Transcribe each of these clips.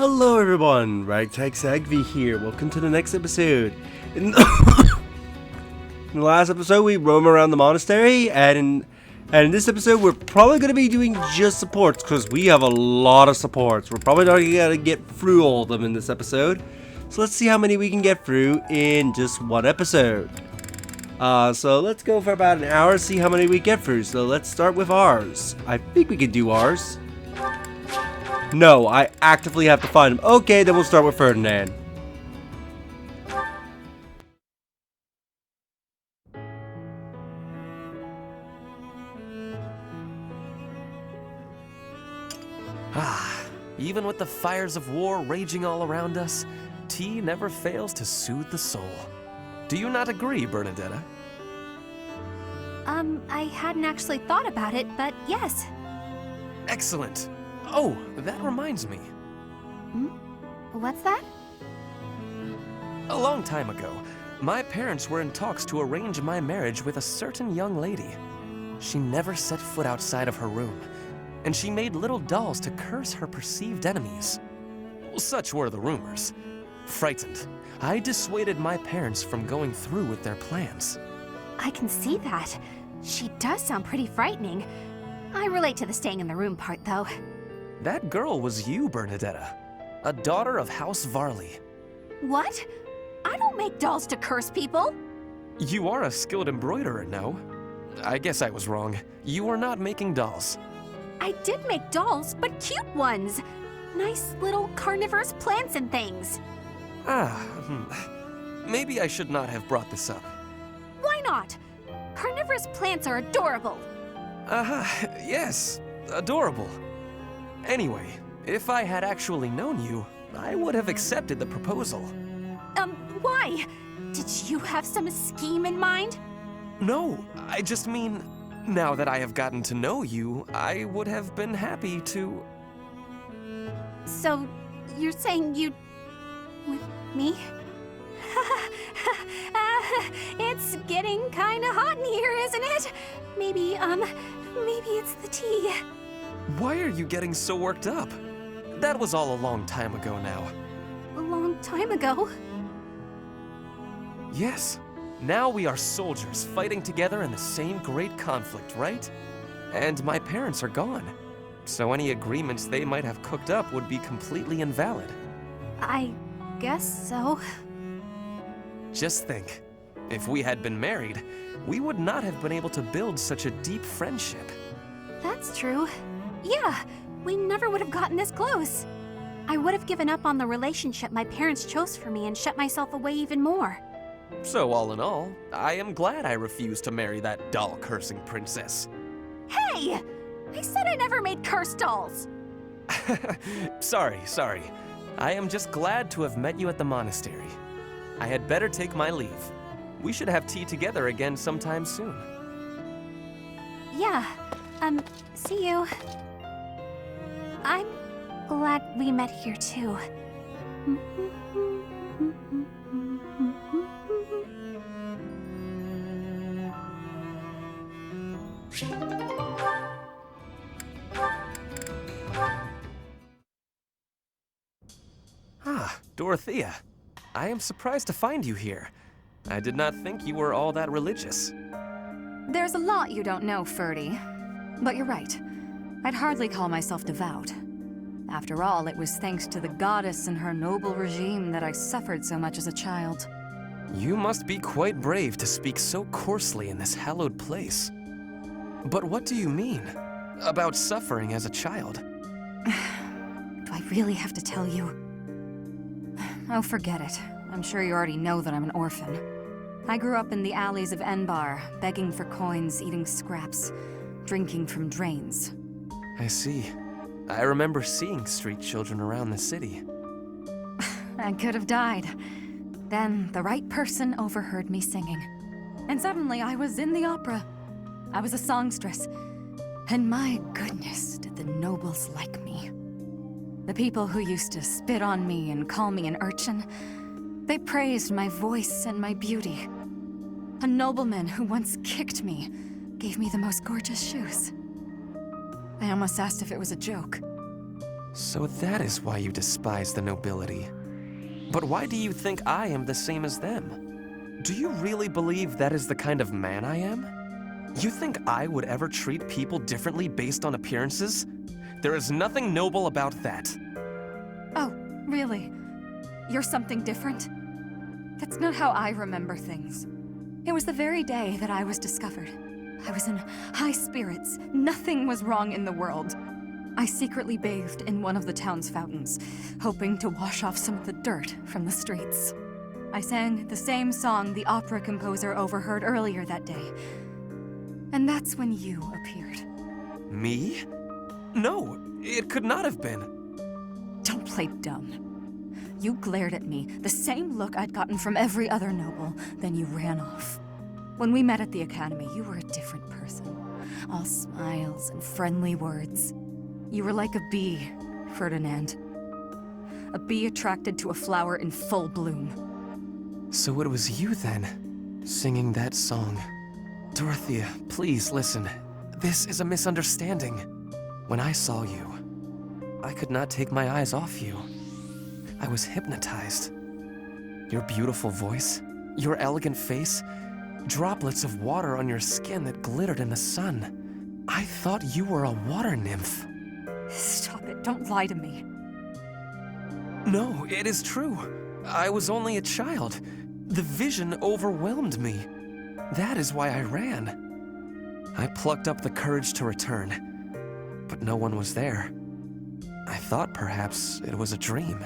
Hello everyone, Ragtag Sagvi here. Welcome to the next episode. In the last episode we roam around the monastery, and in this episode we're probably going to be doing just supports because we have a lot of supports. We're probably not going to get through all of them in this episode. So let's see how many we can get through in just one episode. So let's go for about an hour, see how many we get through. So let's start with ours. I think we can do ours. No, I actively have to find him. Okay, then we'll start with Ferdinand. Even with the fires of war raging all around us, tea never fails to soothe the soul. Do you not agree, Bernadetta? I hadn't actually thought about it, but yes. Excellent. Oh, that reminds me. What's that? A long time ago, my parents were in talks to arrange my marriage with a certain young lady. She never set foot outside of her room, and she made little dolls to curse her perceived enemies. Such were the rumors. Frightened, I dissuaded my parents from going through with their plans. I can see that. She does sound pretty frightening. I relate to the staying in the room part, though. That girl was you, Bernadetta, a daughter of House Varley. What? I don't make dolls to curse people. You are a skilled embroiderer, no? I guess I was wrong. You were not making dolls. I did make dolls, but cute ones. Nice little carnivorous plants and things. Maybe I should not have brought this up. Why not? Carnivorous plants are adorable. Yes, adorable. Anyway, if I had actually known you, I would have accepted the proposal. Why? Did you have some scheme in mind? No, I just mean, now that I have gotten to know you, I would have been happy to... So, you're saying you'd... with me? It's getting kinda hot in here, isn't it? Maybe it's the tea. Why are you getting so worked up? That was all a long time ago now. A long time ago? Yes. Now we are soldiers fighting together in the same great conflict, right? And my parents are gone. So any agreements they might have cooked up would be completely invalid. I guess so. Just think, if we had been married, we would not have been able to build such a deep friendship. That's true. Yeah, we never would have gotten this close. I would have given up on the relationship my parents chose for me and shut myself away even more. So all in all, I am glad I refused to marry that doll-cursing princess. Hey! I said I never made cursed dolls! Sorry. I am just glad to have met you at the monastery. I had better take my leave. We should have tea together again sometime soon. Yeah, see you. I'm glad we met here too. Dorothea. I am surprised to find you here. I did not think you were all that religious. There's a lot you don't know, Ferdy. But you're right. I'd hardly call myself devout. After all, it was thanks to the goddess and her noble regime that I suffered so much as a child. You must be quite brave to speak so coarsely in this hallowed place. But what do you mean? About suffering as a child? Do I really have to tell you? Oh, forget it. I'm sure you already know that I'm an orphan. I grew up in the alleys of Enbar, begging for coins, eating scraps, drinking from drains. I see. I remember seeing street children around the city. I could have died. Then the right person overheard me singing. And suddenly I was in the opera. I was a songstress. And my goodness, did the nobles like me. The people who used to spit on me and call me an urchin, they praised my voice and my beauty. A nobleman who once kicked me gave me the most gorgeous shoes. I almost asked if it was a joke. So that is why you despise the nobility. But why do you think I am the same as them? Do you really believe that is the kind of man I am? You think I would ever treat people differently based on appearances? There is nothing noble about that. Oh, really? You're something different? That's not how I remember things. It was the very day that I was discovered. I was in high spirits. Nothing was wrong in the world. I secretly bathed in one of the town's fountains, hoping to wash off some of the dirt from the streets. I sang the same song the opera composer overheard earlier that day. And that's when you appeared. Me? No, it could not have been. Don't play dumb. You glared at me, the same look I'd gotten from every other noble, then you ran off. When we met at the academy, you were a different person. All smiles and friendly words. You were like a bee, Ferdinand. A bee attracted to a flower in full bloom. So it was you then, singing that song. Dorothea, please listen. This is a misunderstanding. When I saw you, I could not take my eyes off you. I was hypnotized. Your beautiful voice, your elegant face, droplets of water on your skin that glittered in the sun. I thought you were a water nymph. Stop it, don't lie to me. No, it is true. I was only a child. The vision overwhelmed me. That is why I ran. I plucked up the courage to return, but no one was there. I thought perhaps it was a dream.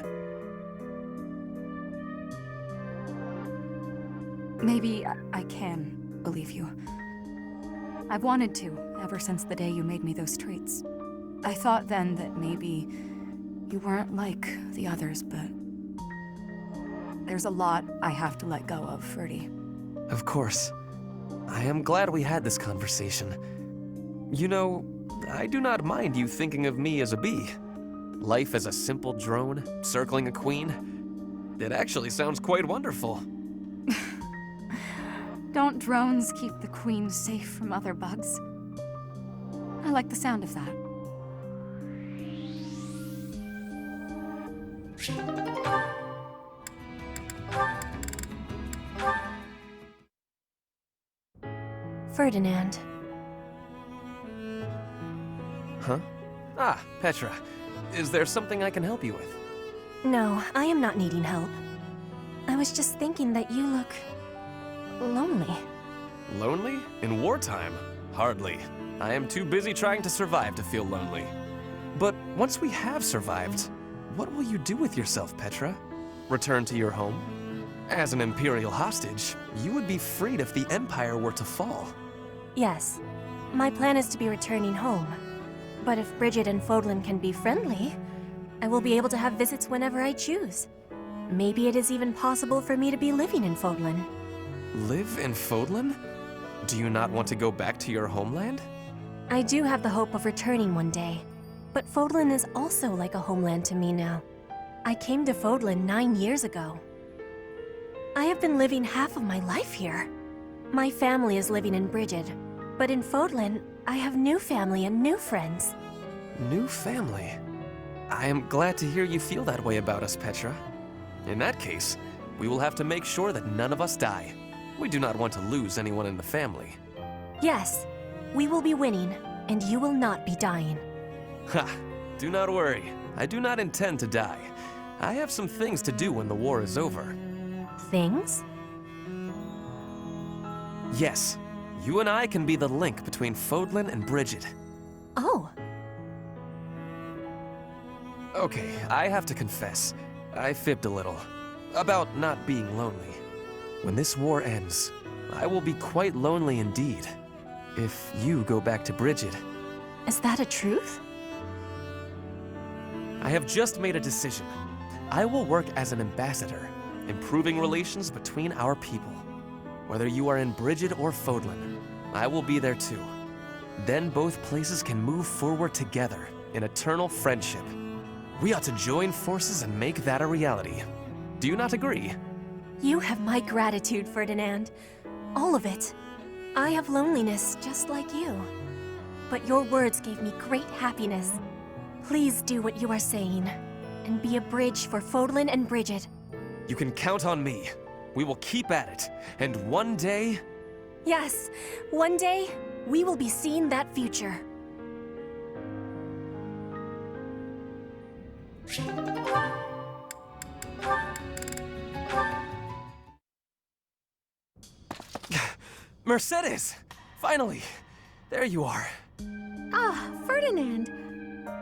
Maybe I can believe you. I've wanted to, ever since the day you made me those traits. I thought then that maybe you weren't like the others, but there's a lot I have to let go of, Ferdy. Of course. I am glad we had this conversation. You know, I do not mind you thinking of me as a bee. Life as a simple drone, circling a queen. It actually sounds quite wonderful. Don't drones keep the queen safe from other bugs? I like the sound of that. Ferdinand. Huh? Ah, Petra. Is there something I can help you with? No, I am not needing help. I was just thinking that you look lonely. Lonely? In wartime? Hardly. I am too busy trying to survive to feel lonely. But once we have survived, what will you do with yourself, Petra? Return to your home? As an Imperial hostage, you would be freed if the Empire were to fall. Yes, my plan is to be returning home. But if Bridget and Fodlan can be friendly, I will be able to have visits whenever I choose. Maybe it is even possible for me to be living in Fodlan. Live in Fodlan? Do you not want to go back to your homeland? I do have the hope of returning one day, but Fodlan is also like a homeland to me now. I came to Fodlan 9 years ago. I have been living half of my life here. My family is living in Bridget, but in Fodlan, I have new family and new friends. New family? I am glad to hear you feel that way about us, Petra. In that case, we will have to make sure that none of us die. We do not want to lose anyone in the family. Yes, we will be winning, and you will not be dying. Ha! Do not worry. I do not intend to die. I have some things to do when the war is over. Things? Yes, you and I can be the link between Fodlan and Bridget. Oh, Okay, I have to confess, I fibbed a little about not being lonely. When this war ends, I will be quite lonely indeed. If you go back to Bridget, is that a truth? I have just made a decision. I will work as an ambassador, improving relations between our people. Whether you are in Bridget or Fodlan, I will be there too. Then both places can move forward together in eternal friendship. We ought to join forces and make that a reality. Do you not agree? You have my gratitude, Ferdinand. All of it. I have loneliness just like you. But your words gave me great happiness. Please do what you are saying, and be a bridge for Fodlan and Bridget. You can count on me. We will keep at it, and one day... Yes, one day, we will be seeing that future. Mercedes! Finally! There you are. Ah, Ferdinand!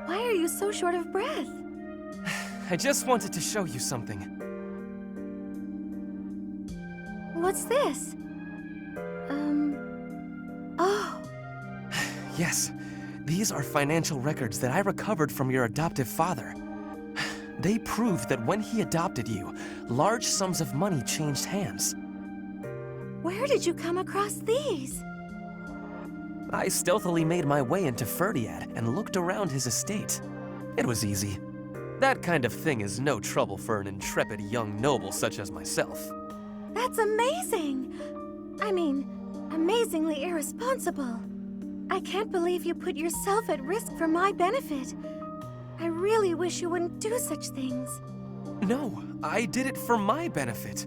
Why are you so short of breath? I just wanted to show you something. What's this? Oh. Yes, these are financial records that I recovered from your adoptive father. They prove that when he adopted you, large sums of money changed hands. Where did you come across these? I stealthily made my way into Ferdiad and looked around his estate. It was easy. That kind of thing is no trouble for an intrepid young noble such as myself. That's amazing! I mean, amazingly irresponsible. I can't believe you put yourself at risk for my benefit. I really wish you wouldn't do such things. No, I did it for my benefit.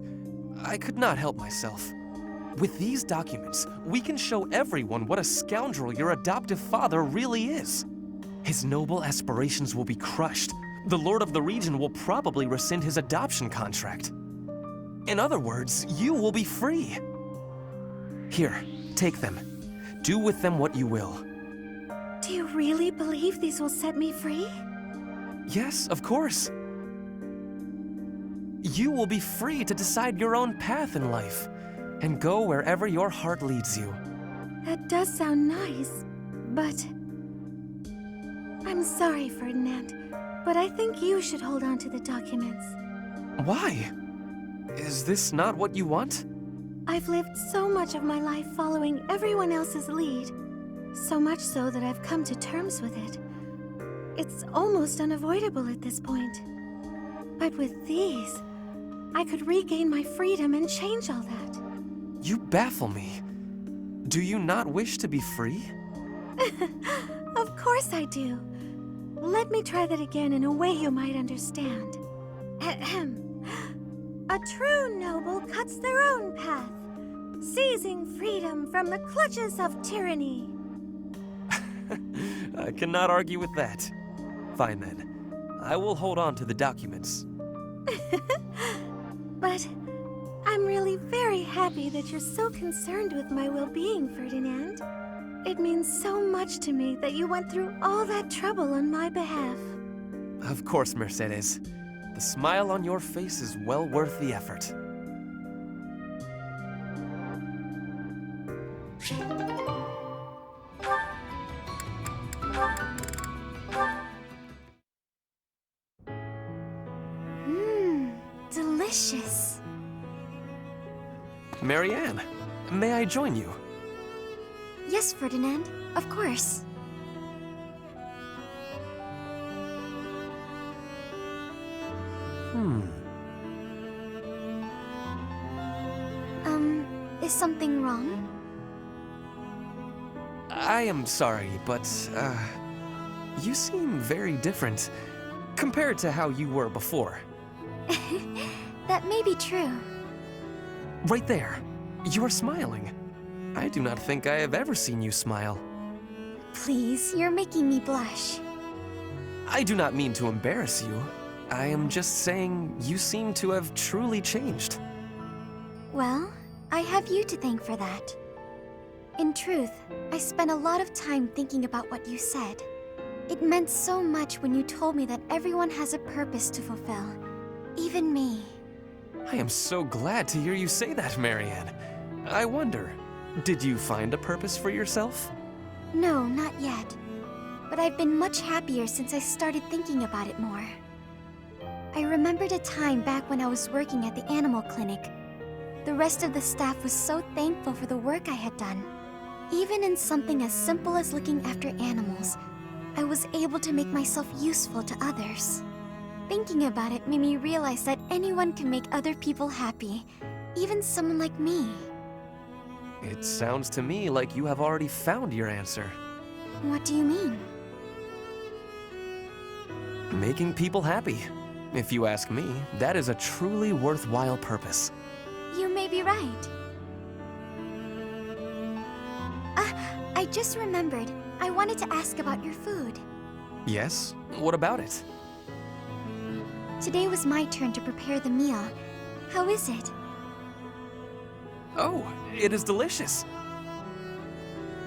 I could not help myself. With these documents, we can show everyone what a scoundrel your adoptive father really is. His noble aspirations will be crushed. The lord of the region will probably rescind his adoption contract. In other words, you will be free. Here, take them. Do with them what you will. Do you really believe these will set me free? Yes, of course. You will be free to decide your own path in life and go wherever your heart leads you. That does sound nice, but... I'm sorry, Ferdinand, but I think you should hold on to the documents. Why? Is this not what you want? I've lived so much of my life following everyone else's lead, so much so that I've come to terms with it. It's almost unavoidable at this point. But with these, I could regain my freedom and change all that. You baffle me. Do you not wish to be free? Of course I do. Let me try that again in a way you might understand. Ahem. A true noble cuts their own path, seizing freedom from the clutches of tyranny. I cannot argue with that. Fine then. I will hold on to the documents. But I'm really very happy that you're so concerned with my well-being, Ferdinand. It means so much to me that you went through all that trouble on my behalf. Of course, Mercedes. The smile on your face is well worth the effort. Delicious. Marianne, may I join you? Yes, Ferdinand, of course. Is something wrong? I am sorry, but, you seem very different compared to how you were before. That may be true. Right there. You are smiling. I do not think I have ever seen you smile. Please, you're making me blush. I do not mean to embarrass you. I am just saying you seem to have truly changed. Well, I have you to thank for that. In truth, I spent a lot of time thinking about what you said. It meant so much when you told me that everyone has a purpose to fulfill, even me. I am so glad to hear you say that, Marianne. I wonder, did you find a purpose for yourself? No, not yet. But I've been much happier since I started thinking about it more. I remembered a time back when I was working at the animal clinic. The rest of the staff was so thankful for the work I had done. Even in something as simple as looking after animals, I was able to make myself useful to others. Thinking about it made me realize that anyone can make other people happy, even someone like me. It sounds to me like you have already found your answer. What do you mean? Making people happy. If you ask me, that is a truly worthwhile purpose. You may be right. I just remembered. I wanted to ask about your food. Yes? What about it? Today was my turn to prepare the meal. How is it? Oh, it is delicious.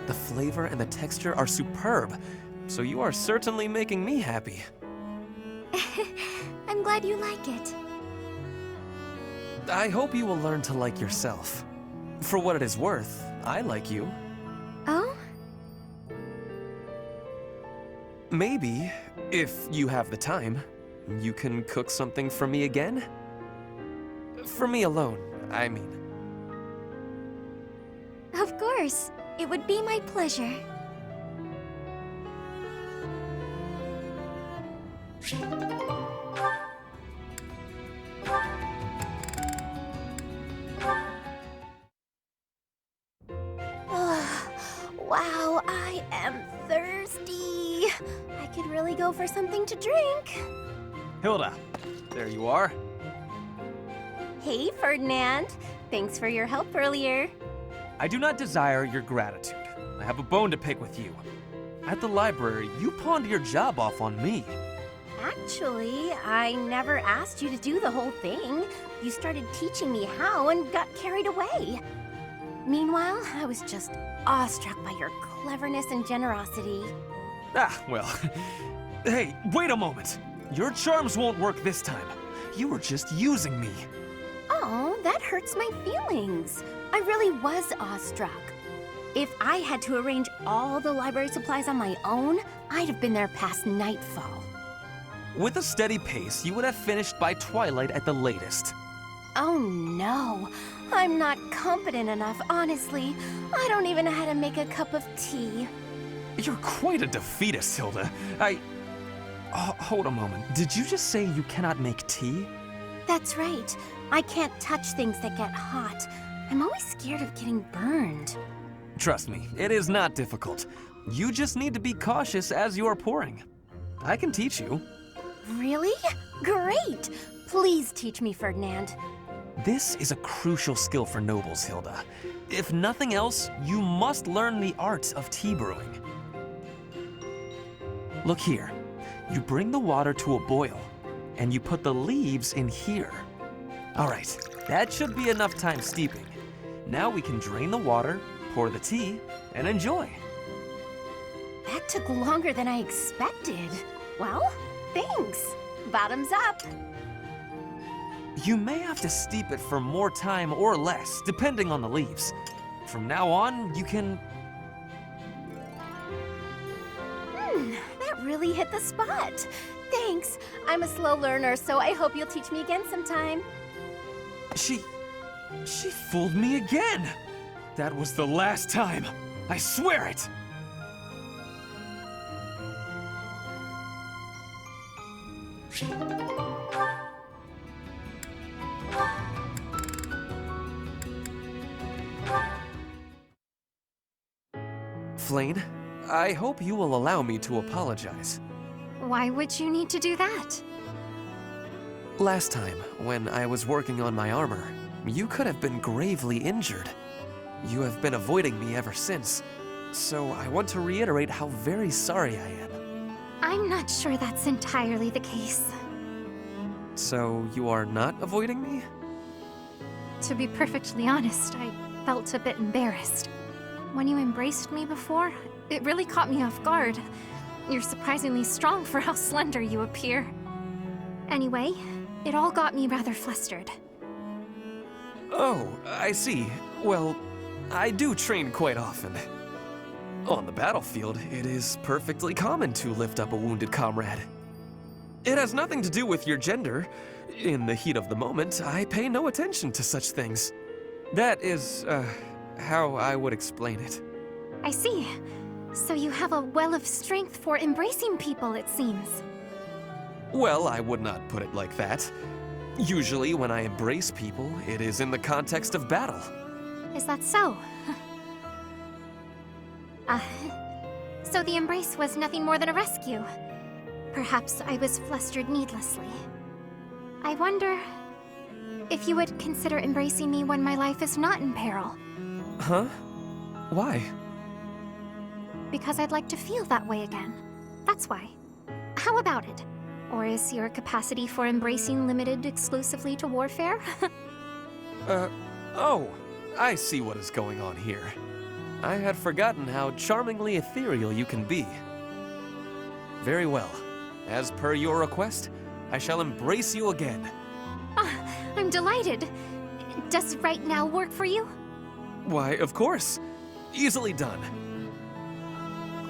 The flavor and the texture are superb, so you are certainly making me happy. I'm glad you like it. I hope you will learn to like yourself. For what it is worth, I like you. Oh? Maybe, if you have the time, you can cook something for me again? For me alone, I mean. Of course. It would be my pleasure. Wow, I am thirsty. I could really go for something to drink. Hilda, there you are. Hey, Ferdinand. Thanks for your help earlier. I do not desire your gratitude. I have a bone to pick with you. At the library, you pawned your job off on me. Actually, I never asked you to do the whole thing. You started teaching me how and got carried away. Meanwhile, I was just awestruck by your cleverness and generosity. Ah, well. Hey, wait a moment. Your charms won't work this time. You were just using me. Oh, that hurts my feelings. I really was awestruck. If I had to arrange all the library supplies on my own, I'd have been there past nightfall. With a steady pace, you would have finished by twilight at the latest. Oh no, I'm not competent enough, honestly. I don't even know how to make a cup of tea. You're quite a defeatist, Hilda. Hold a moment. Did you just say you cannot make tea? That's right. I can't touch things that get hot. I'm always scared of getting burned. Trust me, it is not difficult. You just need to be cautious as you are pouring. I can teach you. Really? Great! Please teach me, Ferdinand. This is a crucial skill for nobles, Hilda. If nothing else, you must learn the art of tea brewing. Look here. You bring the water to a boil, and you put the leaves in here. All right, that should be enough time steeping. Now we can drain the water, pour the tea, and enjoy. That took longer than I expected. Well, thanks. Bottoms up. You may have to steep it for more time or less, depending on the leaves. From now on, you can... That really hit the spot. Thanks. I'm a slow learner, so I hope you'll teach me again sometime. She fooled me again. That was the last time. I swear it. Flayn, I hope you will allow me to apologize. Why would you need to do that? Last time, when I was working on my armor, you could have been gravely injured. You have been avoiding me ever since, so I want to reiterate how very sorry I am. I'm not sure that's entirely the case. So you are not avoiding me? To be perfectly honest, I felt a bit embarrassed. When you embraced me before, it really caught me off guard. You're surprisingly strong for how slender you appear. Anyway, it all got me rather flustered. Oh, I see. Well, I do train quite often. On the battlefield, it is perfectly common to lift up a wounded comrade. It has nothing to do with your gender. In the heat of the moment, I pay no attention to such things. That is, how I would explain it. I see. So you have a well of strength for embracing people, it seems. Well, I would not put it like that. Usually, when I embrace people, it is in the context of battle. Is that so? So the embrace was nothing more than a rescue. Perhaps I was flustered needlessly. I wonder if you would consider embracing me when my life is not in peril. Huh? Why? Because I'd like to feel that way again. That's why. How about it? Or is your capacity for embracing limited exclusively to warfare? Oh, I see what is going on here. I had forgotten how charmingly ethereal you can be. Very well. As per your request, I shall embrace you again. I'm delighted. Does right now work for you? Why, of course. Easily done.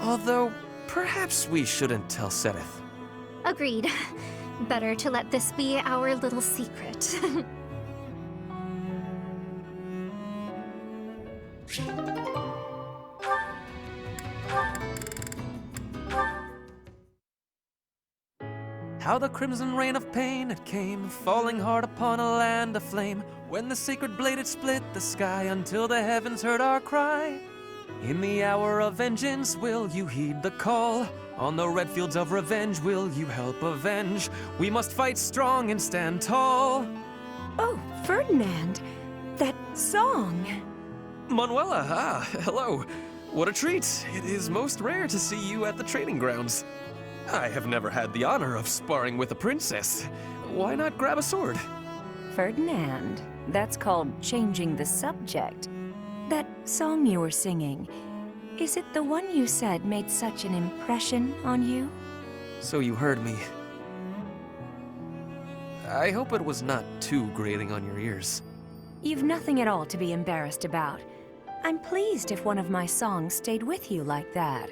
Although, perhaps we shouldn't tell Sedith. Agreed. Better to let this be our little secret. How the crimson rain of pain it came, falling hard upon a land aflame, when the sacred blade it split the sky until the heavens heard our cry. In the hour of vengeance will you heed the call? On the red fields of revenge will you help avenge? We must fight strong and stand tall. Oh, Ferdinand, that song. Manuela, hello. What a treat. It is most rare to see you at the training grounds. I have never had the honor of sparring with a princess. Why not grab a sword? Ferdinand, that's called changing the subject. That song you were singing, is it the one you said made such an impression on you? So you heard me. I hope it was not too grating on your ears. You've nothing at all to be embarrassed about. I'm pleased if one of my songs stayed with you like that.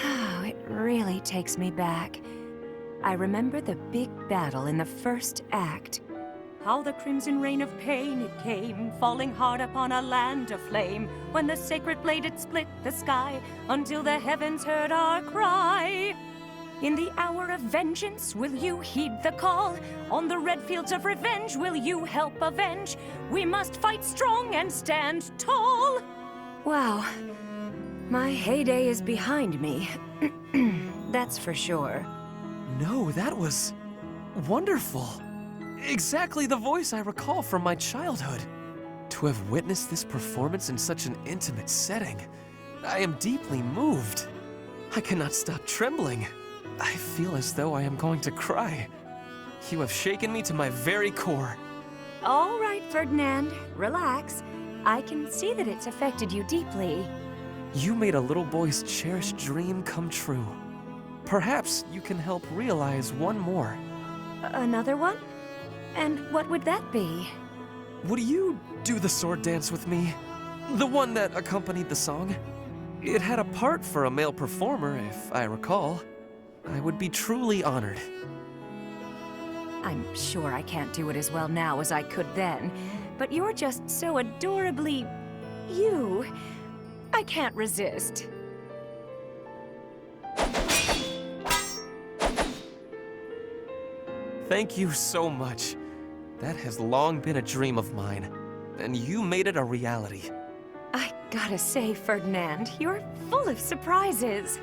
Oh, it really takes me back. I remember the big battle in the first act. How the crimson rain of pain it came, falling hard upon a land aflame, when the sacred blade it split the sky, until the heavens heard our cry. In the hour of vengeance will you heed the call? On the red fields of revenge will you help avenge? We must fight strong and stand tall. Wow. My heyday is behind me. That's for sure. No, that was wonderful. Exactly the voice I recall from my childhood. To have witnessed this performance in such an intimate setting, I am deeply moved. I cannot stop trembling. I feel as though I am going to cry. You have shaken me to my very core. All right, Ferdinand, relax. I can see that it's affected you deeply. You made a little boy's cherished dream come true. Perhaps you can help realize one more. Another one? And what would that be? Would you do the sword dance with me? The one that accompanied the song? It had a part for a male performer, if I recall. I would be truly honored. I'm sure I can't do it as well now as I could then, but you're just so adorably... you. I can't resist. Thank you so much. That has long been a dream of mine, and you made it a reality. I gotta say, Ferdinand, you're full of surprises.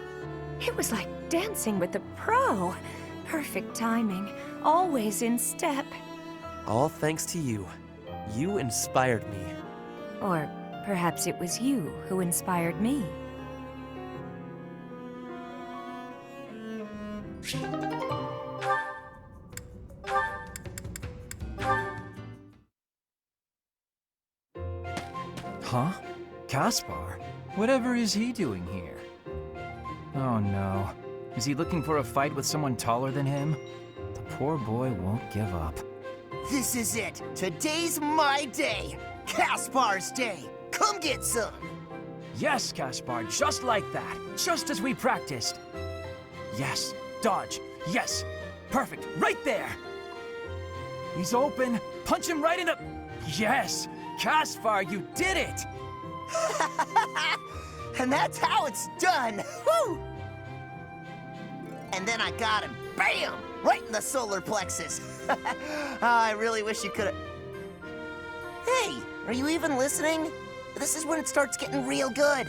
It was like dancing with a pro. Perfect timing, always in step. All thanks to you. You inspired me. Or perhaps it was you who inspired me. Huh? Caspar? Whatever is he doing here? Oh no. Is he looking for a fight with someone taller than him? The poor boy won't give up. This is it. Today's my day. Caspar's day. Come get some. Yes, Caspar, just like that. Just as we practiced. Yes, dodge. Yes, perfect. Right there. He's open. Punch him right in the... Yes, Caspar, you did it. And that's how it's done. Woo! And then I got him. Bam! Right in the solar plexus. I really wish you could've... Hey, are you even listening? This is when it starts getting real good.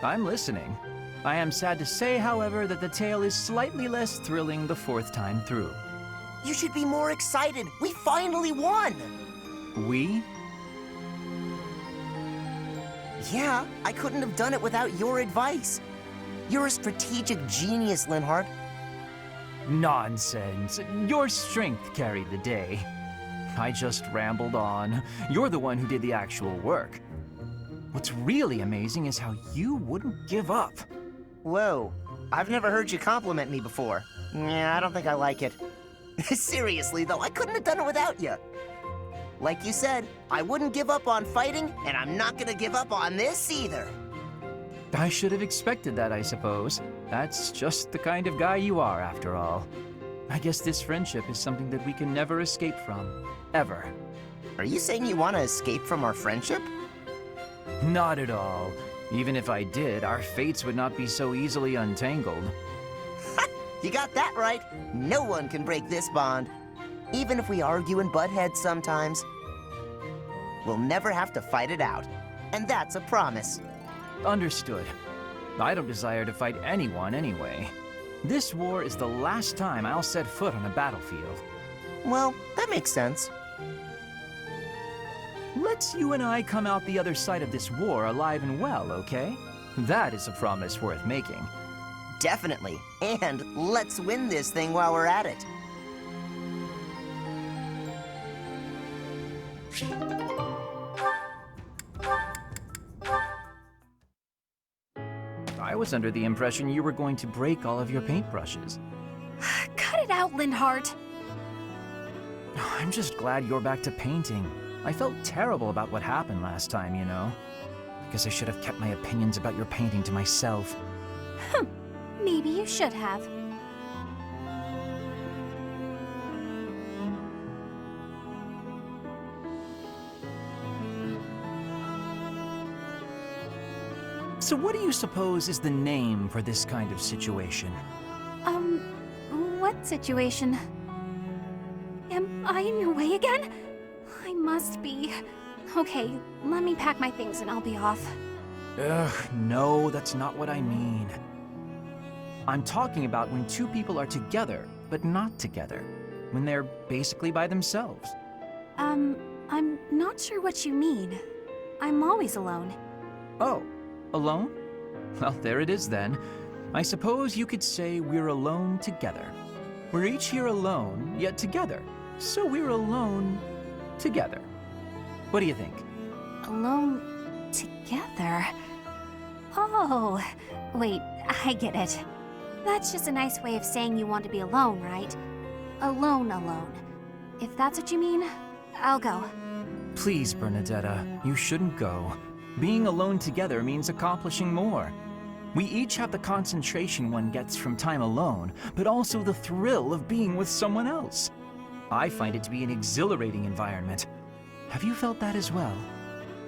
I'm listening. I am sad to say, however, that the tale is slightly less thrilling the fourth time through. You should be more excited. We finally won! We? Yeah, I couldn't have done it without your advice. You're a strategic genius, Linhardt. Nonsense. Your strength carried the day. I just rambled on. You're the one who did the actual work. What's really amazing is how you wouldn't give up. Whoa, I've never heard you compliment me before. Yeah, I don't think I like it. Seriously, though, I couldn't have done it without you. Like you said, I wouldn't give up on fighting, and I'm not gonna give up on this either. I should have expected that, I suppose. That's just the kind of guy you are, after all. I guess this friendship is something that we can never escape from. Ever. Are you saying you want to escape from our friendship? Not at all. Even if I did, our fates would not be so easily untangled. You got that right. No one can break this bond. Even if we argue and butt heads sometimes, we'll never have to fight it out. And that's a promise. Understood. I don't desire to fight anyone anyway. This war is the last time I'll set foot on a battlefield. Well, that makes sense. Let's you and I come out the other side of this war alive and well, okay? That is a promise worth making. Definitely. And let's win this thing while we're at it. I was under the impression you were going to break all of your paintbrushes. Cut it out, Linhardt. I'm just glad you're back to painting. I felt terrible about what happened last time, you know. Guess I should have kept my opinions about your painting to myself. Maybe you should have. So what do you suppose is the name for this kind of situation? What situation? Am I in your way again? I must be. Okay, let me pack my things and I'll be off. Ugh, no, that's not what I mean. I'm talking about when two people are together, but not together. When they're basically by themselves. I'm not sure what you mean. I'm always alone. Oh, alone? Well, there it is then. I suppose you could say we're alone together. We're each here alone, yet together. So we're alone together. What do you think? Alone together? Oh, wait, I get it. That's just a nice way of saying you want to be alone, right? Alone. If that's what you mean, I'll go. Please, Bernadetta, you shouldn't go. Being alone together means accomplishing more. We each have the concentration one gets from time alone, but also the thrill of being with someone else. I find it to be an exhilarating environment. Have you felt that as well?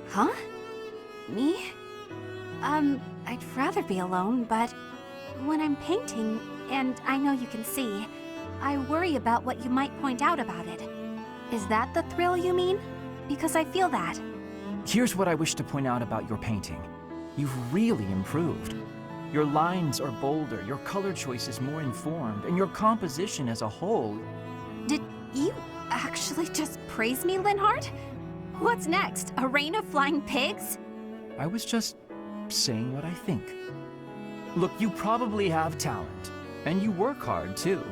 Huh? Me? I'd rather be alone, but when I'm painting, and I know you can see, I worry about what you might point out about it. Is that the thrill you mean? Because I feel that. Here's what I wish to point out about your painting. You've really improved. Your lines are bolder, your color choice is more informed, and your composition as a whole. Did you actually just praise me, Linhardt? What's next? A rain of flying pigs? I was just saying what I think. Look, you probably have talent, and you work hard too.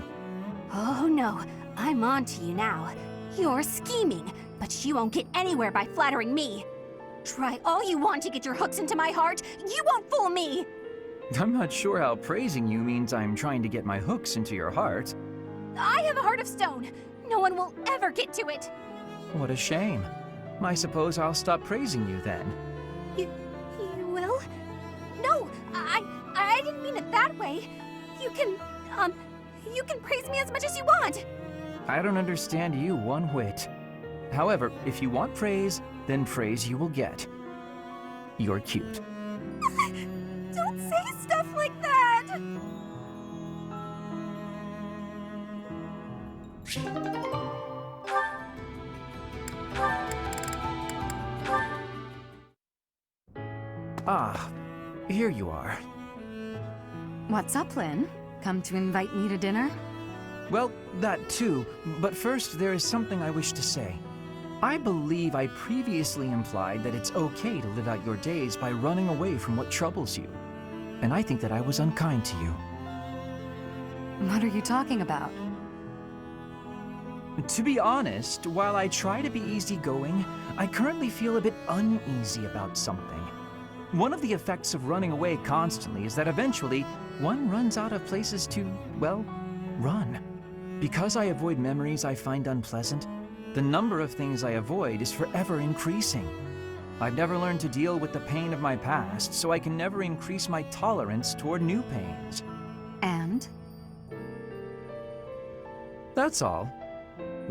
Oh no, I'm on to you now. You're scheming, but you won't get anywhere by flattering me. Try all you want to get your hooks into my heart. You won't fool me! I'm not sure how praising you means I'm trying to get my hooks into your heart. I have a heart of stone. No one will ever get to it. What a shame. I suppose I'll stop praising you then. You will? No, I didn't mean it that way. You can praise me as much as you want. I don't understand you one whit. However, if you want praise, then praise you will get. You're cute. Don't say stuff like that. Ah, here you are. What's up, Lynn? Come to invite me to dinner? Well, that too, but first there is something I wish to say. I believe I previously implied that it's okay to live out your days by running away from what troubles you. And I think that I was unkind to you. What are you talking about? To be honest, while I try to be easygoing, I currently feel a bit uneasy about something. One of the effects of running away constantly is that eventually one runs out of places to, well, run. Because I avoid memories I find unpleasant, the number of things I avoid is forever increasing. I've never learned to deal with the pain of my past, so I can never increase my tolerance toward new pains. And? That's all.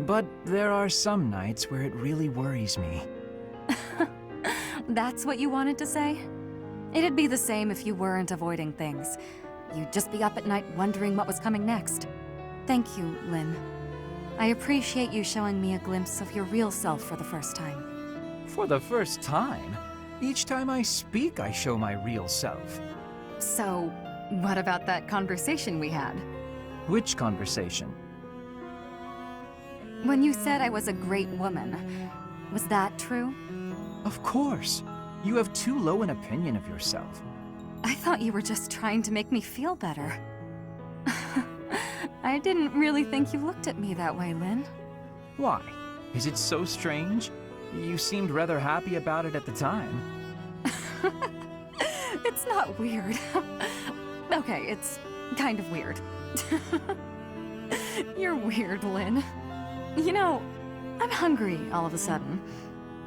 But there are some nights where it really worries me. That's what you wanted to say? It'd be the same if you weren't avoiding things. You'd just be up at night wondering what was coming next. Thank you, Lynn. I appreciate you showing me a glimpse of your real self for the first time. For the first time? Each time I speak, I show my real self. So, what about that conversation we had? Which conversation? When you said I was a great woman, was that true? Of course. You have too low an opinion of yourself. I thought you were just trying to make me feel better. I didn't really think you looked at me that way, Lynn. Why? Is it so strange? You seemed rather happy about it at the time. It's not weird. Okay, it's kind of weird. You're weird, Lynn. You know, I'm hungry all of a sudden.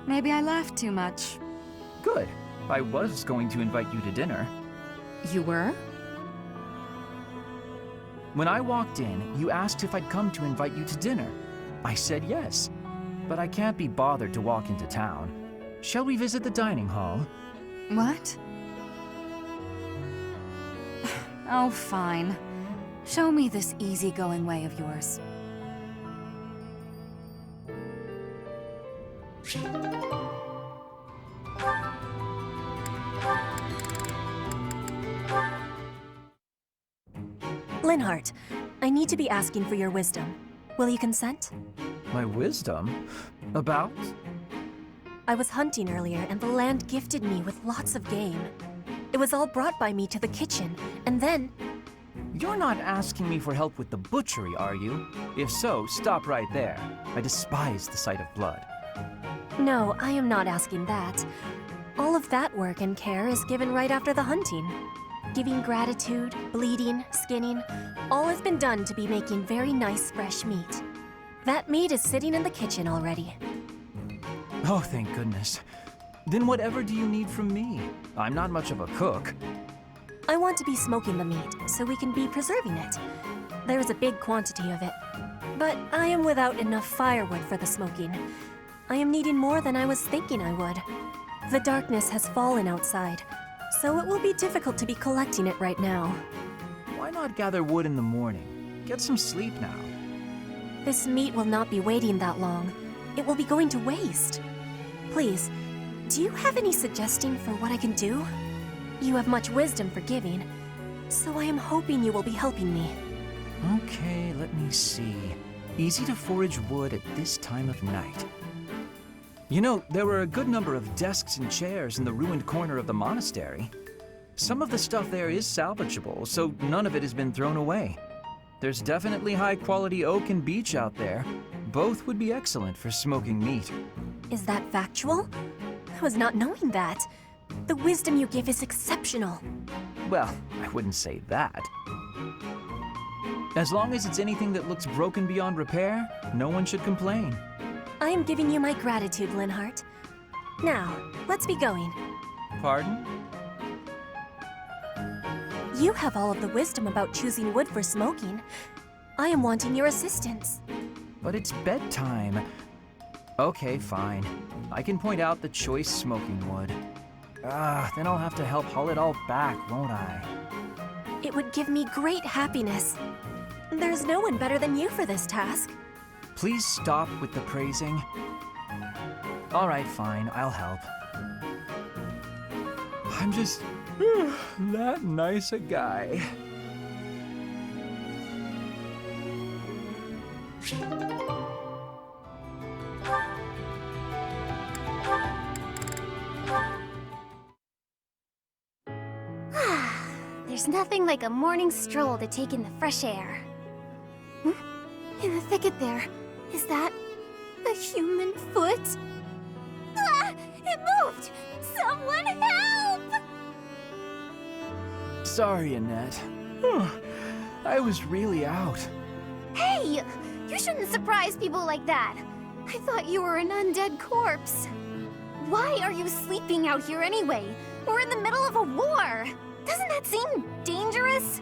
Maybe I laughed too much. Good. I was going to invite you to dinner. You were? When I walked in, you asked if I'd come to invite you to dinner. I said yes, but I can't be bothered to walk into town. Shall we visit the dining hall? What? Oh, fine. Show me this easygoing way of yours. Linhardt, I need to be asking for your wisdom. Will you consent? My wisdom? About? I was hunting earlier and the land gifted me with lots of game. It was all brought by me to the kitchen, and then... You're not asking me for help with the butchery, are you? If so, stop right there. I despise the sight of blood. No, I am not asking that. All of that work and care is given right after the hunting. Giving gratitude, bleeding, skinning, all has been done to be making very nice fresh meat. That meat is sitting in the kitchen already. Oh, thank goodness. Then whatever do you need from me? I'm not much of a cook. I want to be smoking the meat, so we can be preserving it. There is a big quantity of it. But I am without enough firewood for the smoking. I am needing more than I was thinking I would. The darkness has fallen outside, so it will be difficult to be collecting it right now. Why not gather wood in the morning? Get some sleep now. This meat will not be waiting that long. It will be going to waste. Please, do you have any suggestion for what I can do? You have much wisdom for giving, so I am hoping you will be helping me. Okay, let me see. Easy to forage wood at this time of night. You know, there were a good number of desks and chairs in the ruined corner of the monastery. Some of the stuff there is salvageable, so none of it has been thrown away. There's definitely high-quality oak and beech out there. Both would be excellent for smoking meat. Is that factual? I was not knowing that. The wisdom you give is exceptional. Well, I wouldn't say that. As long as it's anything that looks broken beyond repair, no one should complain. I am giving you my gratitude, Linhardt. Now, let's be going. Pardon? You have all of the wisdom about choosing wood for smoking. I am wanting your assistance. But it's bedtime. Okay, fine. I can point out the choice smoking wood. Then I'll have to help haul it all back, won't I? It would give me great happiness. There's no one better than you for this task. Please stop with the praising. All right, fine, I'll help. I'm just that nice a guy. There's nothing like a morning stroll to take in the fresh air. In the thicket there, is that a human foot? Ah! It moved! Someone help! Sorry, Annette. I was really out. Hey! You shouldn't surprise people like that. I thought you were an undead corpse. Why are you sleeping out here anyway? We're in the middle of a war. Doesn't that seem dangerous?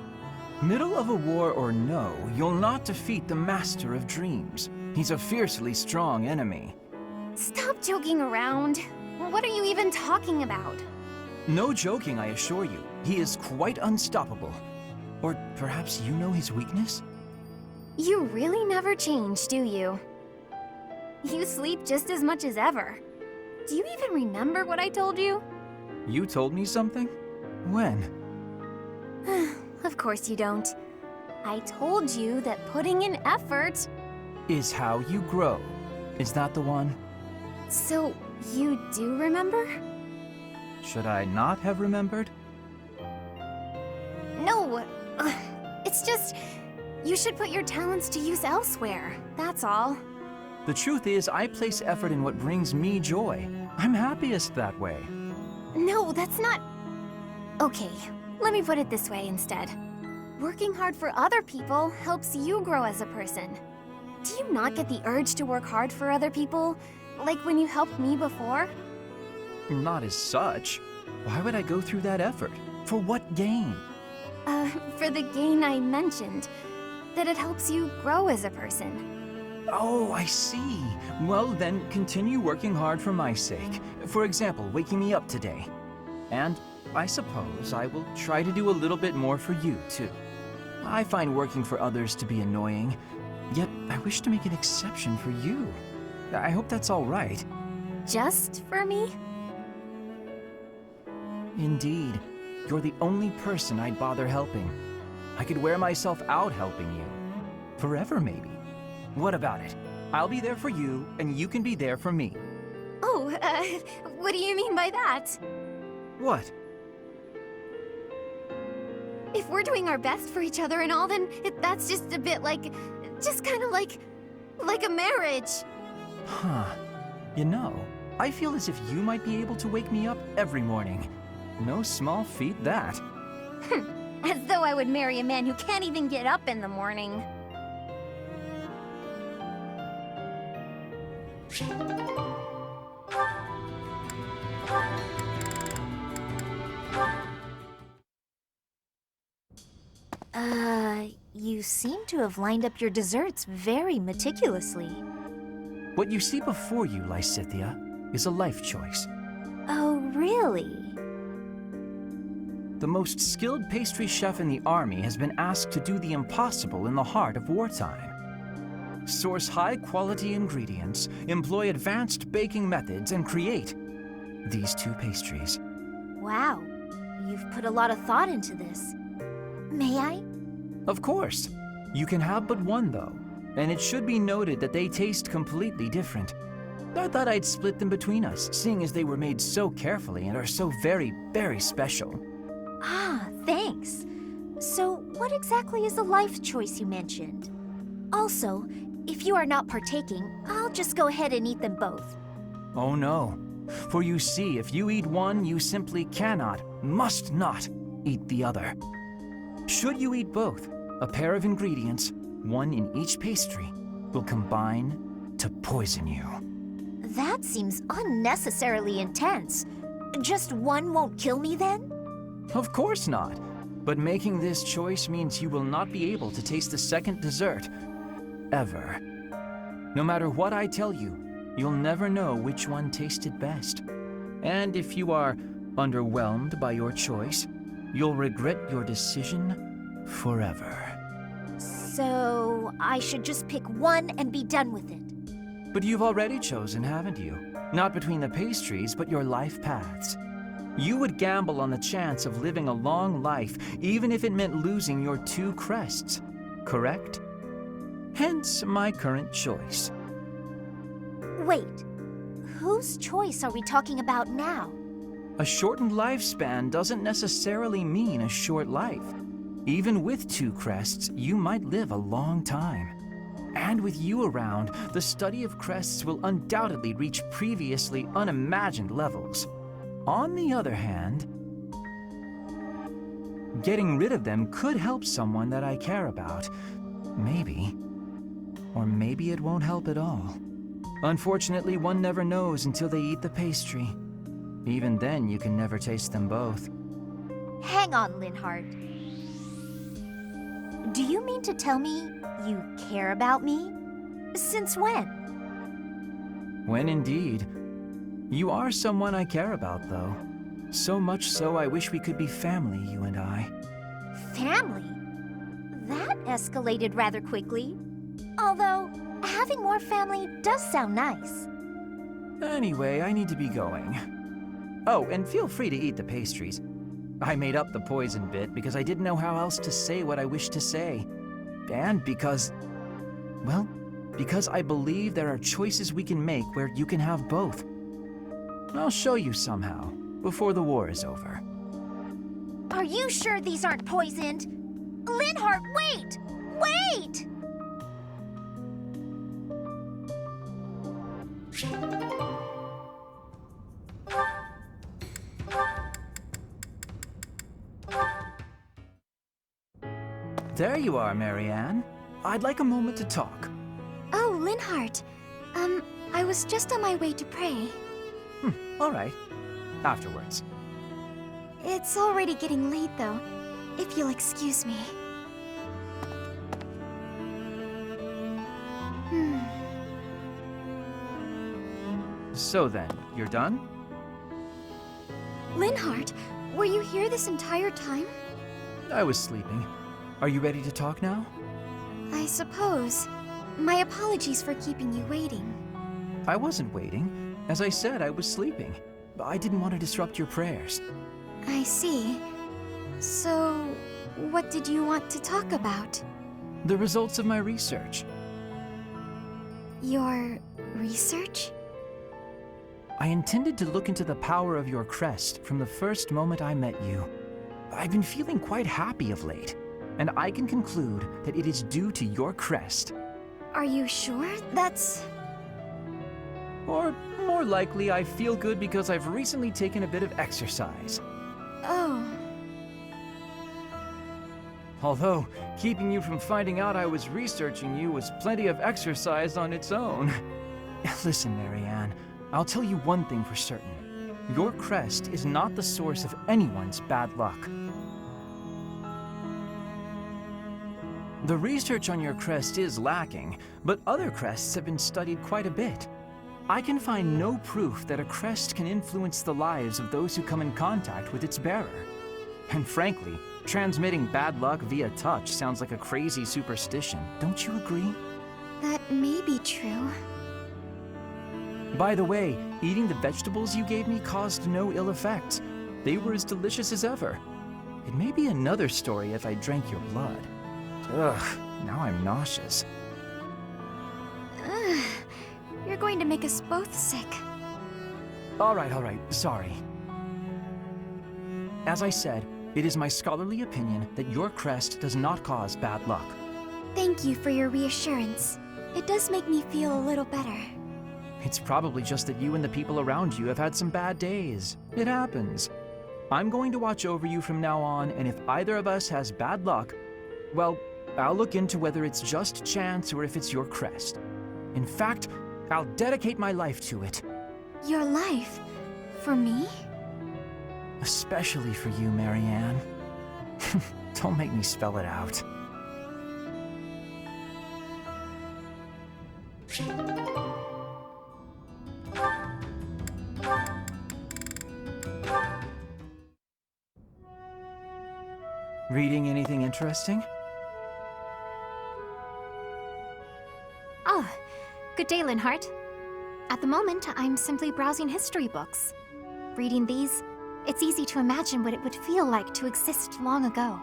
Middle of a war or no, you'll not defeat the Master of Dreams. He's a fiercely strong enemy. Stop joking around. What are you even talking about? No joking, I assure you. He is quite unstoppable. Or perhaps you know his weakness? You really never change, do you? You sleep just as much as ever. Do you even remember what I told you? You told me something? When? Of course you don't. I told you that putting in effort... Is how you grow. Is that the one? So, you do remember? Should I not have remembered? No, it's just... You should put your talents to use elsewhere, that's all. The truth is, I place effort in what brings me joy. I'm happiest that way. No, that's not... Okay, let me put it this way instead. Working hard for other people helps you grow as a person. Do you not get the urge to work hard for other people? Like when you helped me before? Not as such. Why would I go through that effort? For what gain? For the gain I mentioned. That it helps you grow as a person. Oh, I see. Well, then continue working hard for my sake. For example, waking me up today. And I suppose I will try to do a little bit more for you, too. I find working for others to be annoying, yet I wish to make an exception for you. I hope that's all right. Just for me? Indeed. You're the only person I'd bother helping. I could wear myself out helping you. Forever, maybe. What about it? I'll be there for you, and you can be there for me. Oh, what do you mean by that? What? If we're doing our best for each other and all, then that's just a bit like... Just kind of like a marriage. Huh. You know, I feel as if you might be able to wake me up every morning. No small feat, that. As though I would marry a man who can't even get up in the morning. You seem to have lined up your desserts very meticulously. What you see before you, Lysithia, is a life choice. Oh, really? The most skilled pastry chef in the army has been asked to do the impossible in the heart of wartime. Source high-quality ingredients, employ advanced baking methods, and create these two pastries. Wow, you've put a lot of thought into this. May I? Of course. You can have but one, though, and it should be noted that they taste completely different. I thought I'd split them between us, seeing as they were made so carefully and are so very, very special. Ah, thanks. So, what exactly is the life choice you mentioned? Also, if you are not partaking, I'll just go ahead and eat them both. Oh no. For you see, if you eat one, you simply cannot, must not, eat the other. Should you eat both, a pair of ingredients, one in each pastry, will combine to poison you. That seems unnecessarily intense. Just one won't kill me then? Of course not. But making this choice means you will not be able to taste the second dessert. Ever. No matter what I tell you, you'll never know which one tasted best. And if you are underwhelmed by your choice, you'll regret your decision forever. So, I should just pick one and be done with it. But you've already chosen, haven't you? Not between the pastries, but your life paths. You would gamble on the chance of living a long life, even if it meant losing your two crests, correct? Hence my current choice. Wait, whose choice are we talking about now? A shortened lifespan doesn't necessarily mean a short life. Even with 2 crests, you might live a long time. And with you around, the study of crests will undoubtedly reach previously unimagined levels. On the other hand, getting rid of them could help someone that I care about. Maybe. Or maybe it won't help at all. Unfortunately, one never knows until they eat the pastry. Even then, you can never taste them both. Hang on, Linhardt. Do you mean to tell me you care about me? Since when? When indeed. You are someone I care about, though. So much so I wish we could be family, you and I. Family? That escalated rather quickly. Although, having more family does sound nice. Anyway, I need to be going. Oh, and feel free to eat the pastries. I made up the poison bit because I didn't know how else to say what I wished to say. And because I believe there are choices we can make where you can have both. I'll show you somehow, before the war is over. Are you sure these aren't poisoned? Linhardt, wait! Wait! There you are, Marianne. I'd like a moment to talk. Oh, Linhardt. I was just on my way to pray. All right. Afterwards. It's already getting late, though, if you'll excuse me. So then, you're done? Linhardt, were you here this entire time? I was sleeping. Are you ready to talk now? I suppose. My apologies for keeping you waiting. I wasn't waiting. As I said, I was sleeping. I didn't want to disrupt your prayers. I see. So, what did you want to talk about? The results of my research. Your research? I intended to look into the power of your crest from the first moment I met you. I've been feeling quite happy of late, and I can conclude that it is due to your crest. Are you sure that's... Or more likely, I feel good because I've recently taken a bit of exercise. Oh. Although, keeping you from finding out I was researching you was plenty of exercise on its own. Listen, Marianne, I'll tell you one thing for certain. Your crest is not the source of anyone's bad luck. The research on your crest is lacking, but other crests have been studied quite a bit. I can find no proof that a crest can influence the lives of those who come in contact with its bearer. And frankly, transmitting bad luck via touch sounds like a crazy superstition, don't you agree? That may be true. By the way, eating the vegetables you gave me caused no ill effects. They were as delicious as ever. It may be another story if I drank your blood. Ugh, now I'm nauseous. Ugh, you're going to make us both sick. All right, sorry. As I said, it is my scholarly opinion that your crest does not cause bad luck. Thank you for your reassurance. It does make me feel a little better. It's probably just that you and the people around you have had some bad days. It happens. I'm going to watch over you from now on, and if either of us has bad luck, well, I'll look into whether it's just chance or if it's your crest. In fact, I'll dedicate my life to it. Your life? For me? Especially for you, Marianne. Don't make me spell it out. Reading anything interesting? Oh, good day, Linhardt. At the moment, I'm simply browsing history books. Reading these, it's easy to imagine what it would feel like to exist long ago.